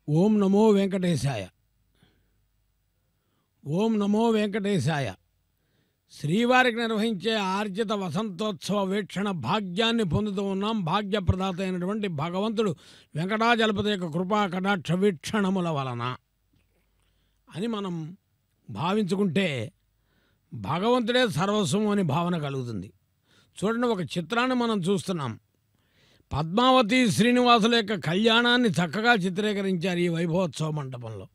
ఓం నమో వెంకటేశాయ. ఓం నమో వెంకటేశాయ. శ్రీవారికి నిర్వహించే ఆర్జిత వసంతోత్సవ వీక్షణ భాగ్యాన్ని పొందుతూ ఉన్నాం. భాగ్యప్రదాత అయినటువంటి భగవంతుడు వెంకటాచలపతి యొక్క కృపా కటాక్ష వీక్షణముల వలన అని మనం భావించుకుంటే భగవంతుడే సర్వస్వం అని భావన కలుగుతుంది. చూడండి, ఒక చిత్రాన్ని మనం చూస్తున్నాం. పద్మావతి శ్రీనివాసుల యొక్క కళ్యాణాన్ని చక్కగా చిత్రీకరించారు ఈ వైభవోత్సవ మండపంలో.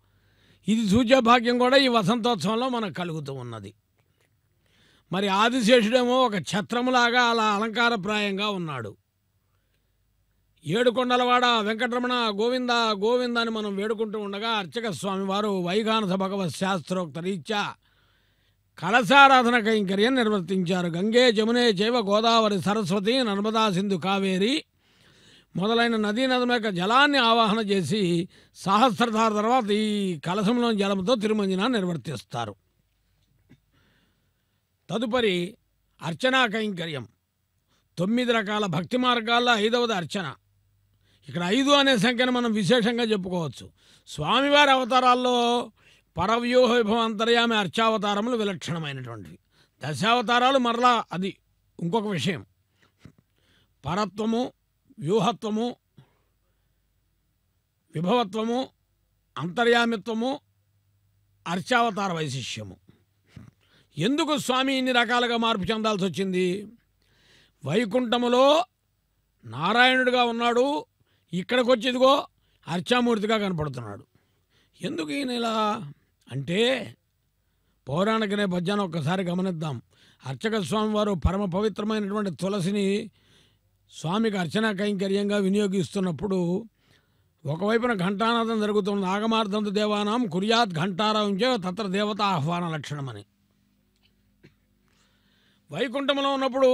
ఇది చూచే భాగ్యం కూడా ఈ వసంతోత్సవంలో మనకు కలుగుతూ ఉన్నది. మరి ఆదిశేషుడేమో ఒక ఛత్రములాగా అలా అలంకారప్రాయంగా ఉన్నాడు. ఏడుకొండలవాడ వెంకటరమణ గోవింద గోవింద అని మనం వేడుకుంటూ ఉండగా అర్చక స్వామి వారు వైఖానస భగవత్ శాస్త్రోక్త రీత్యా కలశారాధన కైంకర్యం నిర్వర్తించారు. గంగే జమునే చైవ గోదావరి సరస్వతి నర్మదా సింధు కావేరి మొదలైన నదీ నదుల యొక్క జలాన్ని ఆవాహన చేసి సహస్రధార తర్వాత ఈ కలశంలోని జలంతో తిరుమంజనాన్ని నిర్వర్తిస్తారు. తదుపరి అర్చనా కైంకర్యం. 9 రకాల భక్తి మార్గాల్లో 5వది అర్చన. ఇక్కడ 5 అనే సంఖ్యను మనం విశేషంగా చెప్పుకోవచ్చు. స్వామివారి అవతారాల్లో పరవ్యూహ విభవ అంతర్యామి అర్చావతారములు విలక్షణమైనటువంటివి. దశావతారాలు మరలా అది ఇంకొక విషయం. పరత్వము, వ్యూహత్వము, విభవత్వము, అంతర్యామిత్వము, అర్చావతార వైశిష్యము. ఎందుకు స్వామి ఇన్ని రకాలుగా మార్పు చెందాల్సి వచ్చింది? వైకుంఠములో నారాయణుడిగా ఉన్నాడు, ఇక్కడికి వచ్చి ఇదిగో అర్చామూర్తిగా కనపడుతున్నాడు. ఎందుకు ఈయన ఇలా అంటే పౌరాణిక నేపథ్యాన్ని ఒక్కసారి గమనిద్దాం. అర్చక స్వామి వారు పరమ పవిత్రమైనటువంటి తులసిని స్వామికి అర్చనా కైంకర్యంగా వినియోగిస్తున్నప్పుడు ఒకవైపున ఘంటానాదం జరుగుతున్న ఆగమార్థంతు దేవానాం కుర్యాత్ ఘంటారాంచే తత్ర దేవత ఆహ్వాన లక్షణమని. వైకుంఠంలో ఉన్నప్పుడు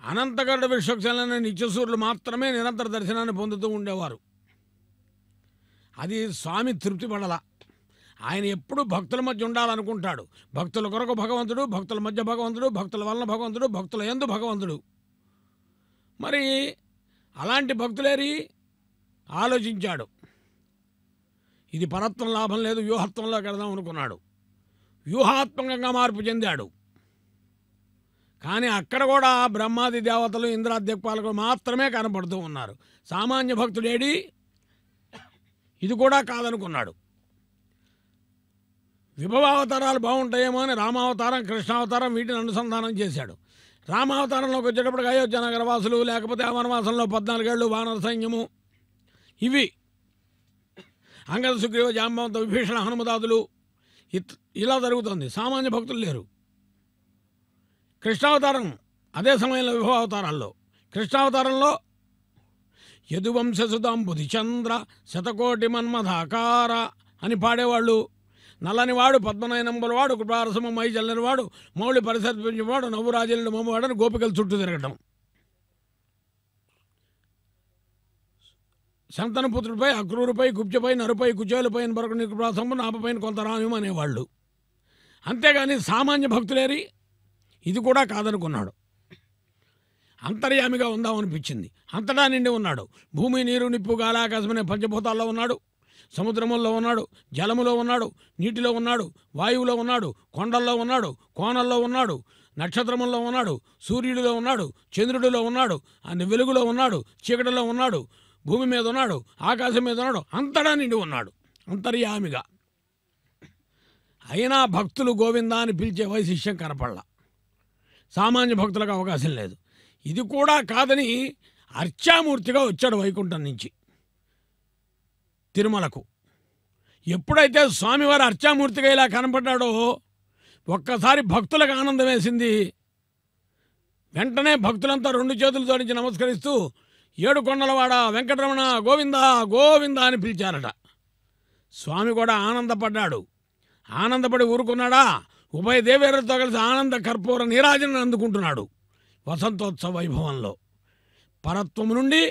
అనంతగరుడ విశ్వక్సేనులైన నిత్యసూరులు మాత్రమే నిరంతర దర్శనాన్ని పొందుతూ ఉండేవారు. అది స్వామి తృప్తి పడల. ఆయన ఎప్పుడూ భక్తుల మధ్య ఉండాలనుకుంటాడు. భక్తుల కొరకు భగవంతుడు, భక్తుల మధ్య భగవంతుడు, భక్తుల వలన భగవంతుడు, భక్తుల యందు భగవంతుడు. మరి అలాంటి భక్తులేరి ఆలోచించాడు. ఇది పరత్వం లాభం లేదు, వ్యూహత్వంలో కడదాం అనుకున్నాడు. వ్యూహాత్మకంగా మార్పు చెందాడు. కానీ అక్కడ కూడా బ్రహ్మాది దేవతలు ఇంద్రాది దిక్పాలకులు మాత్రమే కనపడుతూ ఉన్నారు. సామాన్య భక్తుడేడి ఇది కూడా కాదనుకున్నాడు. విభవావతారాలు బాగుంటాయేమో అని రామావతారం, కృష్ణావతారం వీటిని అనుసంధానం చేశాడు. రామావతారంలోకి వచ్చేటప్పటికి అయోధ్య నగరవాసులు, లేకపోతే వనవాసంలో 14 ఏళ్ళు వానర సైన్యము, ఇవి అంగద సుగ్రీవ జాంబవంత విభీషణ హనుమదాదులు, ఇలా జరుగుతుంది. సామాన్య భక్తులు లేరు. కృష్ణావతారం అదే సమయంలో విభవావతారాల్లో, కృష్ణావతారంలో యదువంశసుతాం బుధిచంద్ర శతకోటి మన్మధాకార అని పాడేవాళ్ళు. నల్లనివాడు, పద్మనయనంబులవాడు, కృపారసము మై జల్లనివాడు, మౌళి పరిసర్పించేవాడు, నవ్వు రాజేళ్ళు మమ్మవాడని గోపికలు చుట్టూ తిరగటం. శంతనపుత్రుడిపై, అక్రూరుపై, కుబ్జపై, నరుపై, కుచేలుపై బరకు కృపారసము, నాపపైన కొంత రామ్యం అనేవాళ్ళు. అంతేగాని సామాన్య భక్తులేరి ఇది కూడా కాదనుకున్నాడు. అంతర్యామిగా ఉందామనిపించింది. అంతటా నిండి ఉన్నాడు. భూమి, నీరు, నిప్పు, గాలి, ఆకాశం అనే పంచభూతాల్లో ఉన్నాడు. సముద్రముల్లో ఉన్నాడు, జలములో ఉన్నాడు, నీటిలో ఉన్నాడు, వాయువులో ఉన్నాడు, కొండల్లో ఉన్నాడు, కోణల్లో ఉన్నాడు, నక్షత్రముల్లో ఉన్నాడు, సూర్యుడిలో ఉన్నాడు, చంద్రుడిలో ఉన్నాడు, అన్ని వెలుగులో ఉన్నాడు, చీకటిలో ఉన్నాడు, భూమి మీద ఉన్నాడు, ఆకాశం మీద ఉన్నాడు, అంతటా నిండి ఉన్నాడు అంతర్యామిగా. అయినా భక్తులు గోవిందా అని పిలిచే వైశిష్యం కనపడలా. సామాన్య భక్తులకు అవకాశం లేదు. ఇది కూడా కాదని అర్చామూర్తిగా వచ్చాడు వైకుంఠం నుంచి తిరుమలకు. ఎప్పుడైతే స్వామివారు అర్చామూర్తిగా ఇలా కనపడ్డాడో ఒక్కసారి భక్తులకు ఆనందం వేసింది. వెంటనే భక్తులంతా 2 చేతులు జోడించి నమస్కరిస్తూ ఏడుకొండలవాడ వెంకటరమణ గోవింద గోవింద అని పిలిచారట. స్వామి కూడా ఆనందపడ్డాడు. ఆనందపడి ఊరుకున్నాడా? ఉభయ దేవేరులతో కలిసి ఆనంద కర్పూర నీరాజనను అందుకుంటున్నాడు. వసంతోత్సవ వైభవంలో పరత్వం నుండి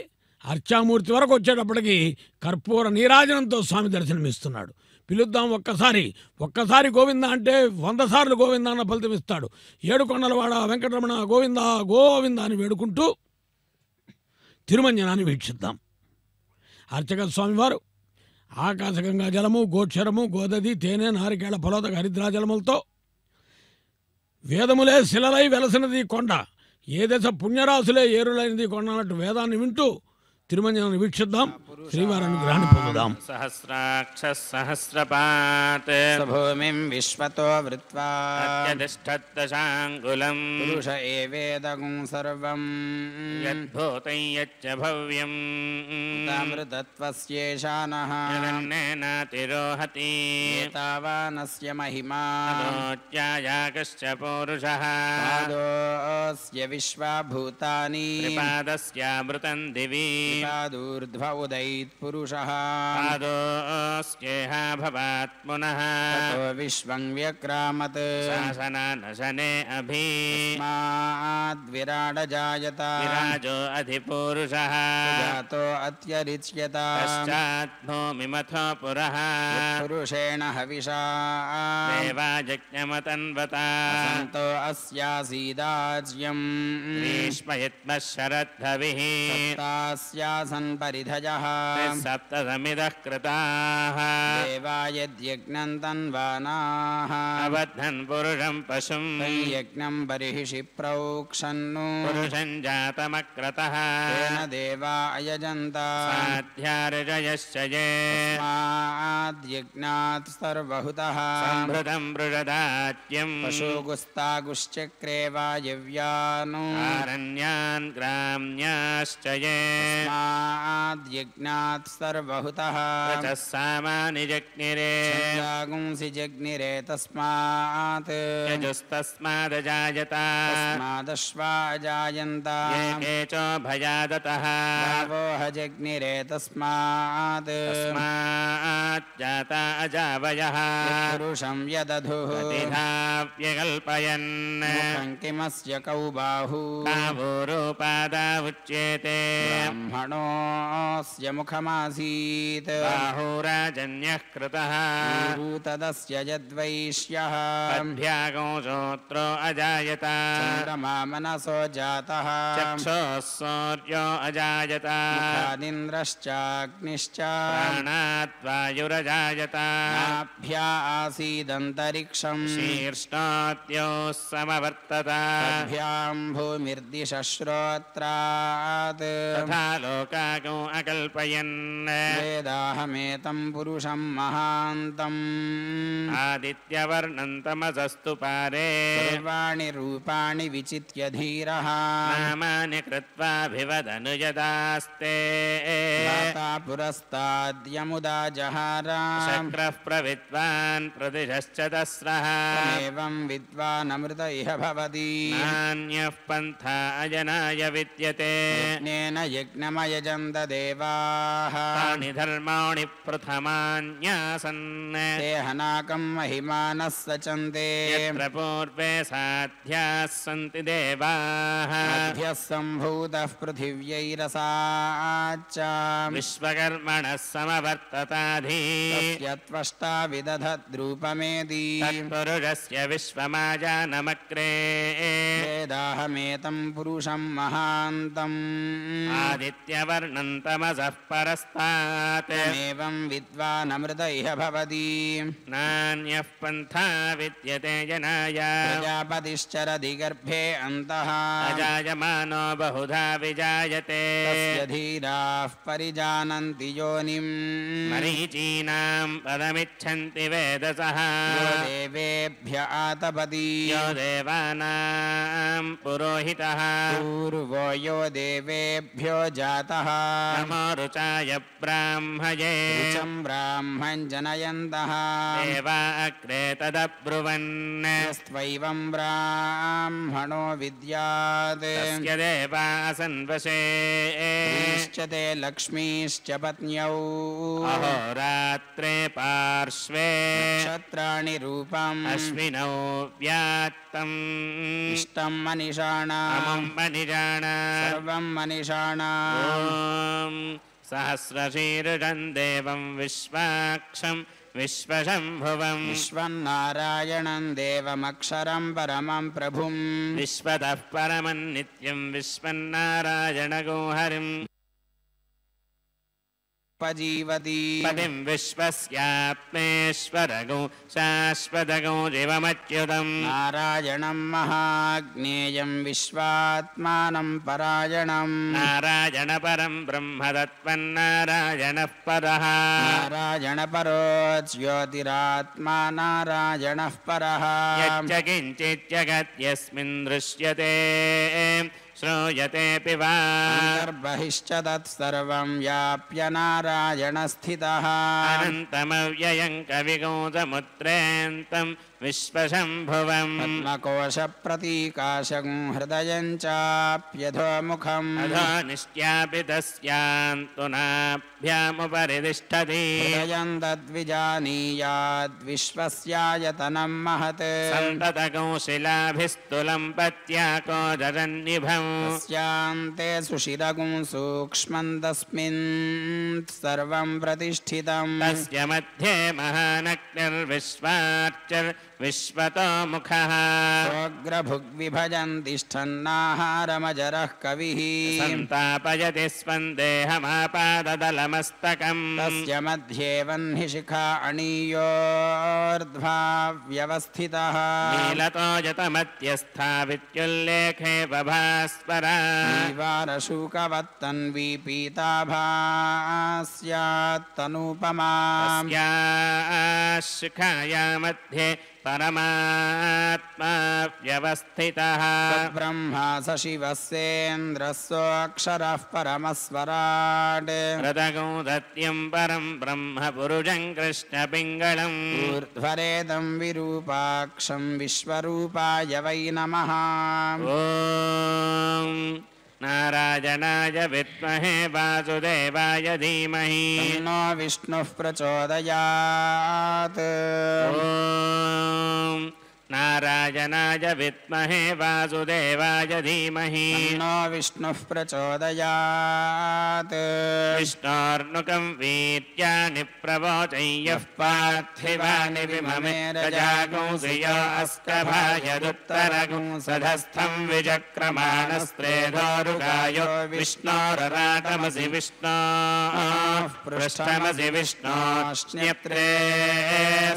అర్చామూర్తి వరకు వచ్చేటప్పటికి కర్పూర నీరాజనంతో స్వామి దర్శనమిస్తున్నాడు. పిలుద్దాం ఒక్కసారి గోవింద అంటే 100 సార్లు గోవింద అన్న ఫలితం ఇస్తాడు. ఏడుకొండలవాడ వెంకటరమణ గోవింద గోవింద అని వేడుకుంటూ తిరుమంజనాన్ని వీక్షిద్దాం. అర్చక స్వామివారు ఆకాశగంగా జలము, గోక్షరము, గోదది, తేనె, నారికేళ, ఫలోదక, హరిద్రాజలములతో వేదములే శిలలై వెలసినది కొండ, ఏ దశ పుణ్యరాశులే ఏరులైనది కొండ అన్నట్టు వేదాన్ని వింటూ తిరుమంజనాన్ని వీక్షిద్దాం, శ్రీవారి అనుగ్రహాన్ని పొందుదాం. సహస్రాక్ష సహస్రపాత్ భూమిం విశ్వతో వృత్వా అత్యతిష్టద్దశాంగులం పురుష ఏవేదగుం సర్వం యద్భూతం యచ్చ భవ్యం తామృతత్వస్యేషానః యదన్నేనాతిరోహతి ఏతావానస్య మహిమా అదోత్యాయాగశ్చ పౌరుషః పాదోస్య విశ్వభూతాని త్రిపాదస్యామృతం దివి పాదూర్ధ్వ ఉదయిత్ పురుషః పాదోస్యేహ భవాత్ పునః తతో విశ్వం వ్యక్రామత్ శాసనానశనే అభి తస్మాద్విరాడ జాయత విరాజో అధిపూరుషః జాతో అత్యరిచ్యత పశ్చాద్భూమిమథో పురః పురుషేణ హవిషా దేవాయజ్ఞమతన్వత సంతో అస్యాసీదాజ్యం భీష్మయత్మః శరద్ధవిః సప్తాస్యాసన్ పరిధయః సప్తసమిదః కృతాః దేవాయద్యజ్ఞం తన్వానాః అబద్ధన్ పురుషం పశుం యజ్ఞం బర్హిషి ప్రౌక్షన్ను పురుషం జాతమక్రతః తేన దేవా అయజంత సాధ్యార్జయశ్చ యే తస్మాద్యజ్ఞాత్ సర్వహుతః సంభృతం బృజదాత్యం పశూగుస్తాగుశ్చక్రే వాయవ్యాను ఆరణ్యాన్ గ్రామ్యాశ్చ యే తస్మాద్యజ్ఞాత్ సర్వహుతః రచः సామాని జగ్నిరే ఛందాగుంసి జగ్నిరే తస్మాత్ యజుస్తస్మాదజాయత తస్మాదశ్వా అజాయంత ఏకేచోభయాదతః గావోహ జగ్నిరే తస్మాత్ తస్మాజ్జాత అజావయః పురుషం యదధుః వ్యకల్పయన్ ముఖం కిమస్య కౌ బాహు కావూరూపాదా ఉచ్యేతే బ్రాహ్మణోస్య ముఖమాసీత్ బాహూరాజన్యః కృతః తదస్య యద్వైశ్యః పద్భ్యాగో శ్రోత్రో అజాయత చంద్రమా మనసో జాతః చక్షుః సూర్యో అజాయత ముఖాదింద్రశ్చాగ్నిశ్చ ప్రాణాద్వాయురజాయత నాభ్యా ఆసీదంతరిక్షం శీర్ష్ణోద్యోः సమవర్తత తద్భ్యాం భూమిర్దిశశ్రోత్రాత్ తథా లోకాగో అకల్పయన్ వేదాహమేతం పురుషం మహాంతం ఆదిత్యవర్ణం తమసస్తు పారే సర్వాణి రూపాణి విచిత్య ధీరః నామాని కృత్వాభివదను యదాస్తే దాతా పురస్తాద్యముదా జహార శక్రః ప్రవిద్వాన్ ప్రదిశశ్చ తస్రః ఏవం విద్వానమృత ఇహ భవతి నాన్యః పంథా అజనాయ విద్యతే యజ్ఞేన యజ్ఞమయజంత దేవాః తాని ధర్మాణి ప్రథమాన్యాసన్ తే హనాకం మహిమానः సచంతే యత్ర పూర్వే సాధ్యాः సంతి దేవాః మధ్యः సంభూతः పృథివ్యైరసాచ్చ విశ్వకర్మణः సమవర్తతాధి తస్య త్వష్టా విదధద్రూపమేది తత్పురుషస్య విశ్వమాజానమగ్రే వేదాహమేతం పురుషం మహాంతం ఆదిత్యవర్ణం తమసః పరస్తాత్ ఏవం విద్వానమృత ఇహ భవతి నాన్యః పంథా విద్యతే జనాయ ప్రజాపతిశ్చరది గర్భే అంతః అజాయమానో బహుధా విజాయతే తస్య ధీరాః పరిజానంతి యోనిం మరీచీనాం పదమిచ్చంతి వేదసః యో దేవేభ్య ఆతపతి యో దేవానాం పురోహితః పూర్వో యో దేవేభ్యో జాతః నమో రుచాయ బ్రాహ్మయే రుచం బ్రాహ్మం జనయంతః దేవా అగ్రే తదబ్రువన్ స్త్వైవం బ్రాహ్మణో విద్యాత్ తస్య దేవాసన్ వశే శ్చతే లక్ష్మీశ్చ పత్న్యౌ అహోరాత్రే పార్శ్వే నక్షత్రాణి రూపం అశ్వినౌ వ్యాత్తం ఇష్టం మనిషాణాం అమం మనిజాన సర్వం మనిషాణాం ఓం సహస్రశీర్షం దేవం విశ్వాక్షం విశ్వశంభువం విశ్వన్నారాయణం దేవమక్షరం పరమం ప్రభుం విశ్వతః పరమం నిత్యం విశ్వన్నారాయణగో హరిం उपजीवति पतिं विश्वस्यात्मेश्वरगो शाश्वतगो जीवमच्युतम् नारायणं महाज्ञेयं विश्वात्मानं परायणम् नारायणपरं ब्रह्म तत्त्वन्नारायणः परः नारायणपरो ज्योतिरात्मा नारायणः परः यच्च किञ्चित् जगत् यस्मिन् दृश्यते श्रूयतेऽपि वा बहिश्च तत्सर्वं व्याप्य नारायणस्थितः अनन्तमव्ययं कविगोसमुद्रेऽन्तं विश्वशम्भुवम् पद्मकोशप्रतीकाशं हृदयं चाप्यधोमुखम् अधो निष्ट्यापि तस्यान्तु नाभ्यामुपरि तिष्ठति हृदयं तद्विजानीयाद्विश्वस्यायतनं महत् सन्ततकौशिलाभिस्तुलं पत्याको जरन्निभम् तस्यान्ते सुशिरगुं सूक्ष्मं तस्मिन् सर्वं प्रतिष्ठितम् तस्य मध्ये महानग्निर्विश्वार्चिर्विश्वतो मुखः सोऽग्रभुग्विभजन् तिष्ठन्नाहारमजरः कविः सन्तापयति स्पन्देहमापाददलमस्तकम् तस्य मध्ये वह्निशिखा अणीयोर्ध्वा व्यवस्थितः नीलतो यतमध्यस्था विद्युल्लेखे बभास्वरा दीवारशूकवत्तन्वी पीताभास्यात्तनूपमा शिखाया मध्ये परमात्मा व्यवस्थितः ब्रह्मा स शिवस्येन्द्रः सोऽक्षरः परमस्वराट् हृदगो दत्यं परं ब्रह्म पुरुषं कृष्णपिङ्गलम् ऊर्ध्वरेदं विरूपाक्षं विश्वरूपाय वै नमः ॐ नारायणाय विद्महे वासुदेवाय धीमहि तन्नो विष्णुः प्रचोदयात् ॐ नारायणाय विद्महे वासुदेवाय धीमहि तन्नो विष्णुः प्रचोदयात् विष्णोर्नुकं वीर्याणि प्रवोचय्यः पार्थिवानि विममे रजागुंसियो अस्कभायदुत्तरगुंसधस्थं विचक्रमाणस्त्रेधोरुगायो विष्णोरराटमसि विष्णोः पृष्ठमसि विष्णोश्न्यत्रे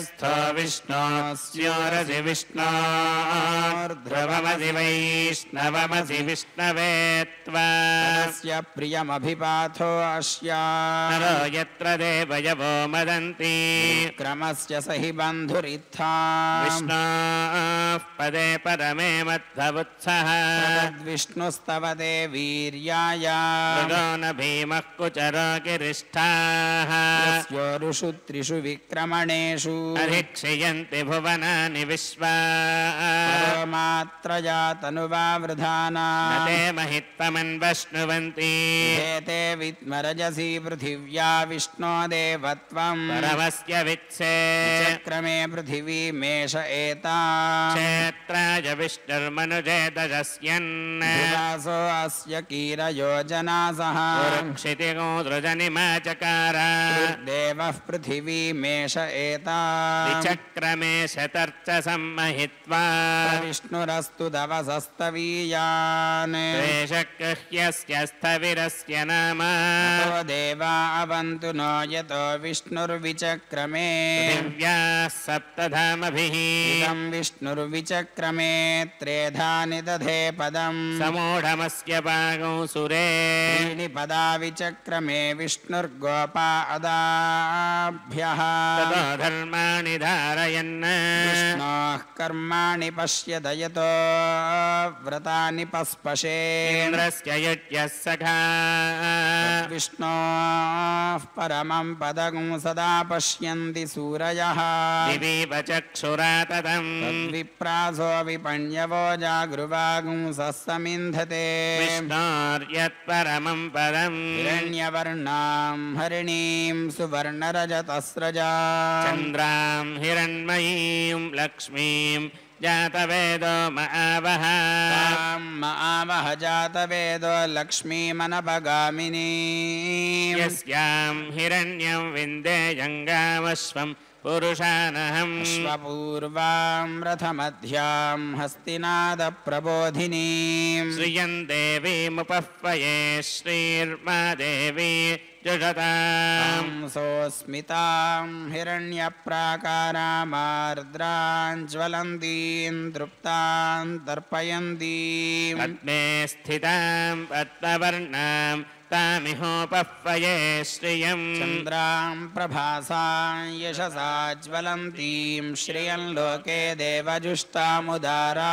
स्थो विष्णोस्योरसि विष्णोर्ध्रुवमसि वैष्णवमसि विष्णवे त्वा तस्य प्रियमभिपाथो अस्या नरो यत्र देवयवो मदन्ति क्रमस्य स हि बन्धुरित्था विष्णोः पदे परमे मध्ववुत्सः विष्णुस्तवते वीर्याय मृगो न भीमः कुचरो गिरिष्ठाः यस्योरुषु त्रिषु विक्रमणेषु अधिक्षयन्ति भुवनानि विश्वा मात्रया तनुवावृधाना न ते महित्वमन्वश्नुवन्ति एते विद्मरजसी पृथिव्या विष्णो देवत्वम् परमस्य वित्से चक्रमे पृथिवीमेष एता क्षेत्राय विष्णुर्मनुजे दशस्यन् विलासो अस्य कीरयोजनासः क्षितिगोदृजनिमा चकार देवः पृथिवीमेष एता विचक्रमे शतर्च सम्महित्वा विष्णुरस्तु दवसस्तवीयान् द्वेषगृह्यस्य स्थविरस्य नाम अतो देवा अवन्तु नो यतो विष्णुर्विचक्रमे दिव्याः सप्तधामभिः इदं विष्णुर्विचक्रमे त्रेधानि दधे पदम् समूढमस्य पागौ सुरे त्रीणि पदा विचक्रमे विष्णुर्गोपा अदाभ्यः ततो धर्माणि धारयन् विष्णोः कर्माणि पश्यत यतो व्रतानि पस्पशे इन्द्रस्य युज्यः सखा विष्णोः परमं पदं सदा पश्यन्ति सूरयः दिवीव चक्षुरा ततम् तद्विप्रासो विपण्यवो जागृवागुंसः समिन्धते विष्णोर्यत्परमं पदम् हिरण्यवर्णां हरिणीं सुवर्णरजतस्रजा चन्द्रां हिरण्मयीं लक्ष्मीं जातवेदो महावः आवह जातवेदो लक्ष्मीमनपगामिनी यस्यां हिरण्यं विन्देयङ्गामश्वं पुरुषानहम् अश्वपूर्वां रथमध्यां हस्तिनादप्रबोधिनीं श्रियं देवीमुपह्वये श्रीर्मा देवी जुषताम् सोऽस्मितां हिरण्यप्राकारामार्द्रां ज्वलन्तीं तृप्तां तर्पयन्तीं पद्मे स्थितां पद्मवर्णां तामिहोपह्वये श्रियम् चन्द्रां प्रभासां यशसा ज्वलन्तीं श्रियं लोके देवजुष्टामुदारां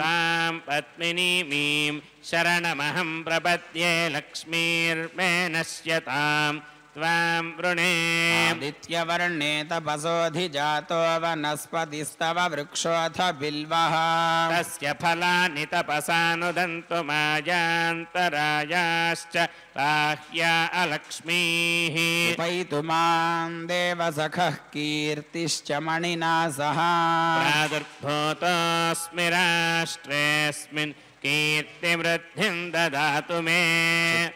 तां पद्मिनीमीं शरणमहं प्रपद्ये लक्ष्मीर्मे नश्यतां त्वां वृणे आदित्यवर्णे तपसोऽधिजातो वनस्पतिस्तव वृक्षोऽथ बिल्वः तस्य फलानि तपसानुदन्तु मायान्तरायाश्च बाह्या अलक्ष्मीः उपैतु मां देवसखः कीर्तिश्च मणिना सह प्रादुर्भूतोऽस्मि राष्ट्रेऽस्मिन् कीर्तिवृद्धिं ददातु मे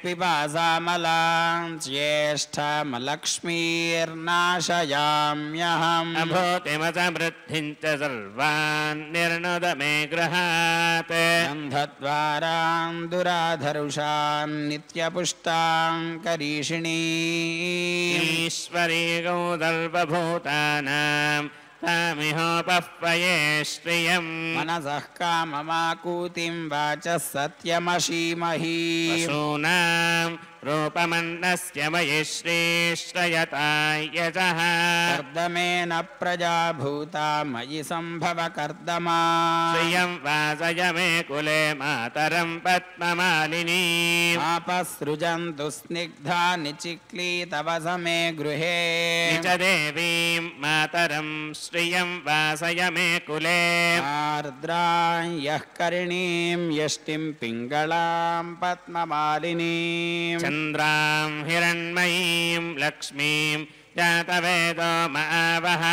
पिपासामलां ज्येष्ठमलक्ष्मीर्नाशयाम्यहम् अभूतिमसमृद्धिं च सर्वान् निर्णुद मे गृहात् गन्धद्वारां दुराधरुषान् नित्यपुष्टां करीषिणी ईश्वरी गौदर्वभूतानां तामिहोपह्वये श्रियम् मनसः काममाकूतिं वाचः सत्यमशीमहि पशूनां रूपमन्नस्य मयि श्रीश्रयतायजः कर्दमेन प्रजा भूता मयि सम्भव कर्दमा श्रियं वासय मे कुले मातरं पद्ममालिनी आपसृजन्तु स्निग्धा निचिक्ली तव समे गृहे निज देवीं मातरं श्रियं वासय मे कुले आर्द्रां यः करिणीं यष्टिं पिङ्गलां पद्ममालिनीं चन्द्रां हिरण्मयीं लक्ष्मीं जातवेदो मावः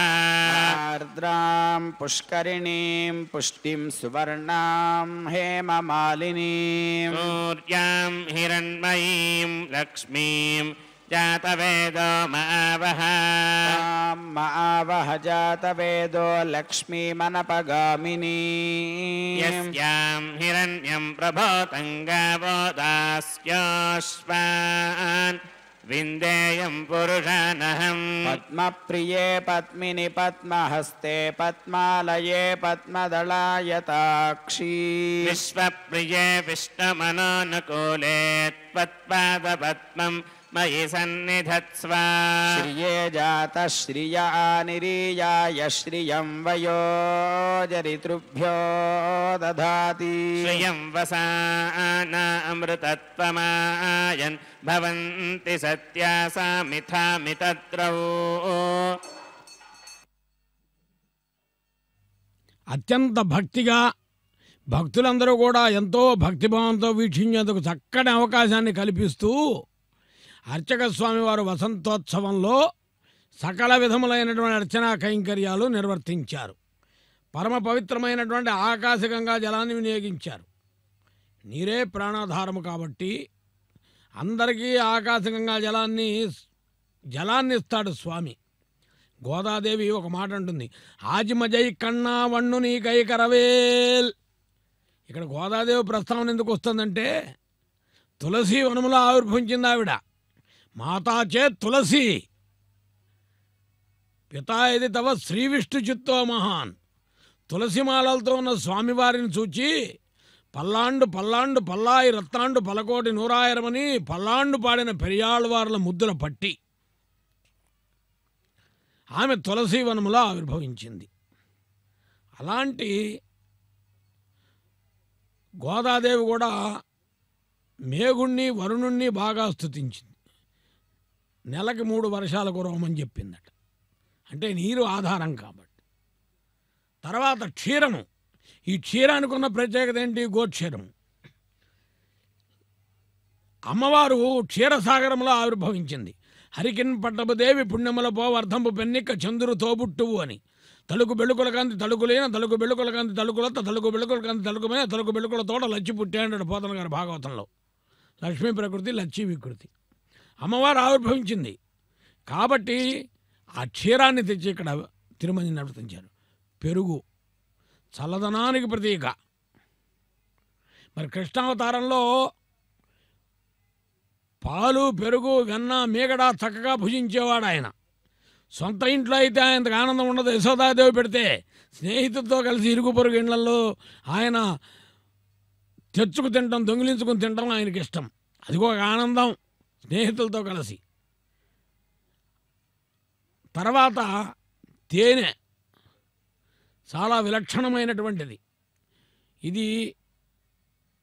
आर्द्रां पुष्करिणीं पुष्टिं सुवर्णां हेममालिनीं सूर्यां हिरण्मयीं लक्ष्मीं जातवेदो मावः आवह जातवेदो लक्ष्मीमनपगामिनी यस्यां हिरण्यं प्रभोतं गावो दास्योऽश्वान् विन्देयं पुरुषानहम् पद्मप्रिये पद्मिनि पद्महस्ते पद्मालये पद्मदलायताक्षी विश्वप्रिये विष्णुमनोनुकूले त्वत्पादपद्मं मयि सन्निधत्स्व श्रिये जातः श्रिया निरीयाय श्रियं वयो जरितृभ्यो दधाति श्रियं वसानामृतत्वमायन् भवन्ति सत्या सामिथामितद्रौ అత్యంత భక్తిగా భక్తులందరూ కూడా ఎంతో భక్తిభావంతో వీక్షించేందుకు చక్కని అవకాశాన్ని కల్పిస్తూ అర్చక స్వామి వారు వసంతోత్సవంలో సకల విధములైనటువంటి అర్చనా కైంకర్యాలు నిర్వర్తించారు. పరమ పవిత్రమైనటువంటి ఆకాశగంగా జలాన్ని వినియోగించారు. నీరే ప్రాణాధారము కాబట్టి అందరికీ ఆకాశగంగా జలాన్ని ఇస్తాడు స్వామి. గోదాదేవి ఒక మాట అంటుంది, ఆజిమజై కన్నా వన్ను నీ కైకరవేల్. ఇక్కడ గోదాదేవి ప్రస్తావన ఎందుకు వస్తుందంటే తులసి వనములో ఆవిర్భవించింది ఆవిడ. మాతాచే తులసి పితా ఇది తవ శ్రీ విష్ణు చిత్తో మహాన్. తులసిమాలలతో ఉన్న స్వామివారిని చూచి పల్లాండు పల్లాండు పల్లాయి రత్తాండు పలకోటి నూరాయిరమని పల్లాండు పాడిన పెరియాళ్ళవార్ల ముద్దుల పట్టి ఆమె తులసి వనములో ఆవిర్భవించింది. అలాంటి గోదాదేవి కూడా మేఘుణ్ణి వరుణుణ్ణి బాగా స్తుతించింది. నెలకి 3 వర్షాలు కురవమని చెప్పిందట. అంటే నీరు ఆధారం కాబట్టి. తర్వాత క్షీరము. ఈ క్షీరానికి ఉన్న ప్రత్యేకత ఏంటి? గోక్షీరము. అమ్మవారు క్షీరసాగరంలో ఆవిర్భవించింది. హరికిన్ పట్టపుదేవి పుణ్యముల పోవర్ధంపు పెన్నిక్క చంద్రు తోబుట్టువు అని. తలుకు బెళుకుల కాంతి తలుకులేన తలుకు బెళుకుల కాంతి తలుకులత తలుకు బెళుకుల కాంతి తలుకుమైన తలుకు బెళుకుల తోట లచ్చి పుట్టాడు పోతన గారు భాగవతంలో. లక్ష్మీ ప్రకృతి లచ్చి వికృతి అమ్మవారు ఆవిర్భవించింది. కాబట్టి ఆ క్షీరాన్ని తెచ్చి ఇక్కడ తిరుమల నిర్వర్తించారు. పెరుగు చల్లదనానికి ప్రతీక. మరి కృష్ణావతారంలో పాలు, పెరుగు, వెన్న, మీగడ చక్కగా భుజించేవాడు ఆయన. సొంత ఇంట్లో అయితే ఆయనకు ఆనందం ఉండదు. యశోదాదేవి పెడితే స్నేహితులతో కలిసి ఇరుగు పొరుగు ఇళ్లలో ఆయన తెచ్చుకు తినటం, దొంగిలించుకుని తినటం ఆయనకి ఇష్టం. అది ఒక ఆనందం స్నేహితులతో కలిసి. తర్వాత తేనె చాలా విలక్షణమైనటువంటిది. ఇది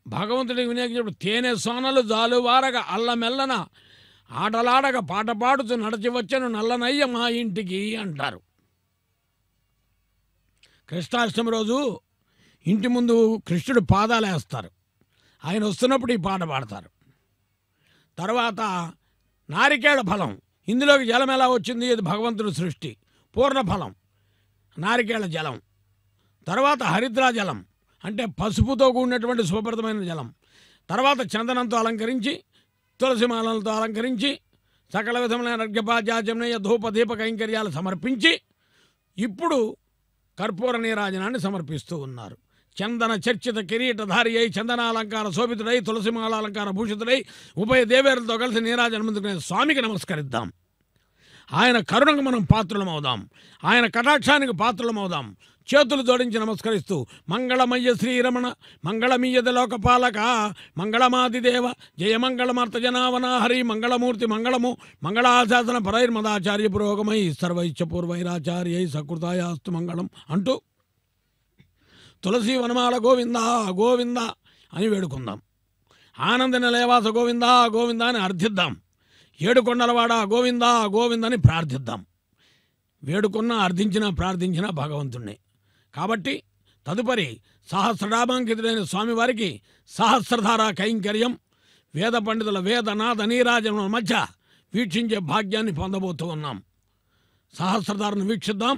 భగవంతుడికి వినియోగించినప్పుడు తేనె సోనలు జాలువారగా అల్లమెల్లన ఆటలాడగా పాట పాడుతూ నడచి వచ్చను నల్లనయ్య మా ఇంటికి అంటారు. కృష్ణాష్టమి రోజు ఇంటి ముందు కృష్ణుడు పాదాలు వేస్తారు. ఆయన వస్తున్నప్పుడు ఈ పాట పాడతారు. తర్వాత నారికేళ ఫలం, ఇందులోకి జలం ఎలా వచ్చింది? ఇది భగవంతుడి సృష్టి. పూర్ణ ఫలం నారికేళ జలం. తర్వాత హరిద్రా జలం అంటే పసుపుతో కూడినటువంటి శుభప్రదమైన జలం. తర్వాత చందనంతో అలంకరించి, తులసిమాలలతో అలంకరించి, సకల విధములైన అర్ఘ్యపాద్యాచమనీయ ధూప దీప కైంకర్యాలు సమర్పించి ఇప్పుడు కర్పూర నీరాజనాన్ని సమర్పిస్తూ ఉన్నారు. చందన చర్చిత కిరీటధారి అయి, చందనాలంకార శోభితుడై, తులసిమాల అలంకార భూషితుడై, ఉభయ దేవేరులతో కలిసి నీరాజనం అందుకునే స్వామికి నమస్కరిద్దాం. ఆయన కరుణకు మనం పాత్రులమవుదాం. ఆయన కటాక్షానికి పాత్రులమవుదాం. చేతులు జోడించి నమస్కరిస్తూ మంగళమయ్య శ్రీరమణ, మంగళమీయద లోకపాలక, మంగళమాదిదేవ, జయమంగళమార్త జనావన హరి, మంగళమూర్తి మంగళము, మంగళాశాసన పరైర్మదాచార్య పురోగమై సర్వైశ్చపూర్వైరాచార్యై సకృతాయాస్తు మంగళం అంటూ తులసి వనమాల గోవింద గోవింద అని వేడుకుందాం. ఆనంద నిలయవాస గోవింద గోవింద అని అర్థిద్దాం. ఏడుకొండలవాడ గోవింద గోవిందని ప్రార్థిద్దాం. వేడుకున్నా, అర్థించినా, ప్రార్థించినా భగవంతుణ్ణి. కాబట్టి తదుపరి సహస్రనామాంకితుడైన స్వామివారికి సహస్రధార కైంకర్యం వేద పండితుల వేదనాథ నీరాజనం మధ్య వీక్షించే భాగ్యాన్ని పొందబోతూ ఉన్నాం. సహస్రధారను వీక్షిద్దాం,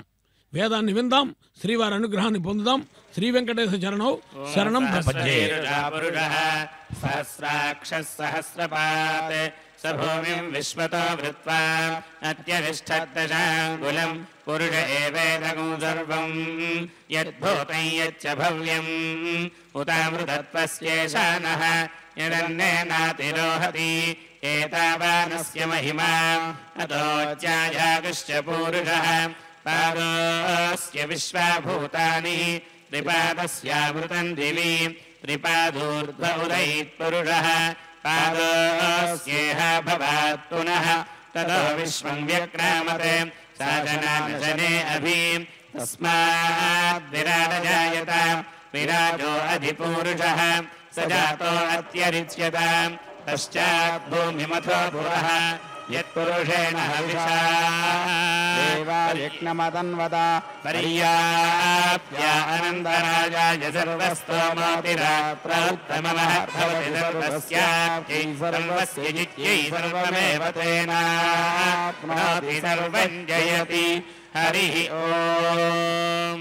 వేదాన్ని విందాం, శ్రీవారి అనుగ్రహాన్ని పొందుదాం. శ్రీ వెంకటేశ చరణౌ శరణం ప్రపంచే. సహస్రాక్షసహస్రపాత్ సభూమిం విశ్వతో వృత్వా అత్యరిష్టదశాంగులం పురుష ఏవేదగం సర్వం యద్భూతం యచ్చ భవ్యం ఉతామృతత్వస్యేషానః యదన్నేనాతిరోహతి ఏతావానస్య మహిమా అతోచ్యాయాగుశ్చ పూరుషః పాదోస్య విశ్వభూతాని త్రిపాదస్యామృతం దివి త్రిపాదూర్ధ్వ ఉదయిత్పురుషః పాదోస్యేహ భవాత్ పునః తతో విశ్వం వ్యక్రామతే సాధనానశనే అభి తస్మాద్ విరాట్ జాయత విరాజో అధిపూరుషః స జాతో అత్యరిచ్యత పశ్చాత్ భూమిమథో పురః యత్పురుషేణ హవిషా దేవాయజ్ఞమదన్వద పర్యాప్య అనంతరాజాయ సర్వస్తోమోతిరాప్రోత్తమః భవతి సర్వస్యాప్యై సర్వస్య జిత్యై సర్వమేవ తేనాప్నోతి సర్వం జయతి. హరి ఓం.